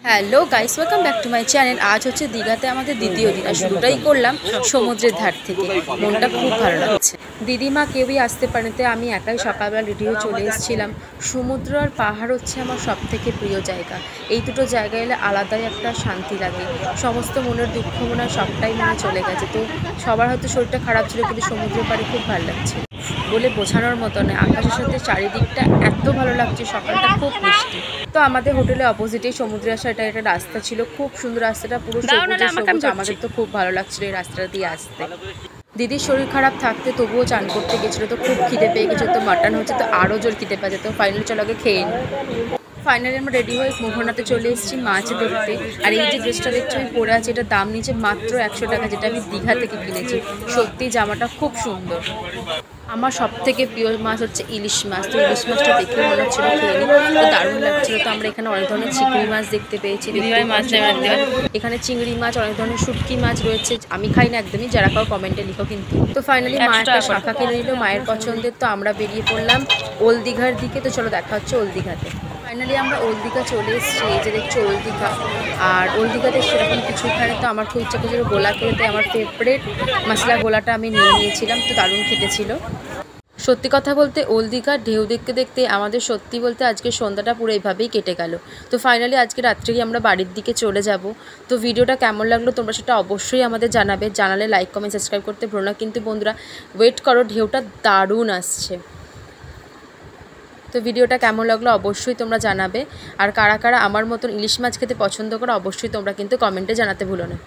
Hello guys, welcome back to my channel. আজ হচ্ছে দীঘাতে আমাদের দ্বিতীয় দিন, আর শুরুটাই করলাম সমুদ্রের ধার থেকে। মনটা খুব ভালো লাগছে। দিদিমা কেউই আসতে পারেনি, আমি একাই সকালবেলা রেডি হয়ে চলে এসেছিলাম। সমুদ্র আর পাহাড় হচ্ছে আমার সব থেকে প্রিয় জায়গা। এই দুটো জায়গায় এলে আলাদাই একটা শান্তি লাগে। সমস্ত মনের দুঃখ মনে হয় সবটাই মনে চলে গেছে। তো সবার হয়তো শরীরটা খারাপ ছিল, কিন্তু সমুদ্রের পাড়ে খুব ভালো লাগছে বলে বোঝানোর মতো নয়। আকাশের সাথে চারিদিকটা এত ভালো লাগছে, সকালটা খুব মিষ্টি। তো আমাদের হোটেলের অপোজিটেই সমুদ্রে আসা এটা একটা রাস্তা ছিল, খুব সুন্দর রাস্তাটা, পুরো সবুজে সবুজ। আমাদের তো খুব ভালো লাগছিল এই রাস্তাটা দিয়ে আসতে। দিদির শরীর খারাপ থাকতে তবুও চান করতে গেছিলো, তো খুব খিদে পেয়ে গেছিলো, তো মাটন হচ্ছে, তো আরও জোর খিদে পেয়ে যেত। ফাইনালি চলো আগে খেয়ে নিই। ফাইনালি আমরা রেডি হয়ে মোহনাতে চলে এসেছি মাছ ধরতে। আর এই যে ড্রেসটা দেখছি আমি পরে আছি, এটা দাম নিয়েছে মাত্র 100 টাকা, যেটা আমি দীঘা থেকে কিনেছি। সত্যি জামাটা খুব সুন্দর। আমার সব থেকে প্রিয় মাছ হচ্ছে ইলিশ মাছ। তো ইলিশ মাছটা দেখে মনে হচ্ছিল খেয়ে নিই, তো দারুণ লাগছিল। তো আমরা এখানে অনেক ধরনের চিংড়ি মাছ দেখতে পেয়েছি। এখানে চিংড়ি মাছ, অনেক ধরনের শুটকি মাছ রয়েছে। আমি খাই না একদমই, যারা খাও কমেন্টে লিখো কিন্তু। তো ফাইনালি মা একটা শাঁখা কিনে নিল মায়ের পছন্দের। তো আমরা বেরিয়ে পড়লাম ওল্ড দীঘার দিকে। তো চলো দেখা হচ্ছে ওল্ড দীঘাতে। ফাইনালি আমরা ওল্ড দীঘা চলে এসেছি। এই যে দেখছি ওল্ড দীঘা। আর ওল্ড দীঘাতে সেরকম কিছু খাই, তো আমার খুব ইচ্ছা করছিল গোলা খেতে। আমার ফেভারিট মশলা গোলাটা আমি নিয়ে নিয়েছিলাম, তো দারুণ খেতে ছিল। সত্যি কথা বলতে ওল্ড দীঘার ঢেউ দেখতে দেখতে আমাদের সত্যি বলতে আজকে সন্ধ্যাটা পুরো এইভাবেই কেটে গেল। তো ফাইনালি আজকে রাত্রেই আমরা বাড়ির দিকে চলে যাব। তো ভিডিওটা কেমন লাগলো তোমরা সেটা অবশ্যই আমাদের জানাবে। জানালে লাইক কমেন্ট সাবস্ক্রাইব করতে ভুলো না কিন্তু বন্ধুরা। ওয়েট করো, ঢেউটা দারুণ আসছে। তো ভিডিওটা কেমন লাগলো অবশ্যই তোমরা জানাবে। আর কারা কারা আমার মতন ইলিশ মাছ খেতে পছন্দ করো অবশ্যই তোমরা কিন্তু কমেন্টে জানাতে ভুলো না।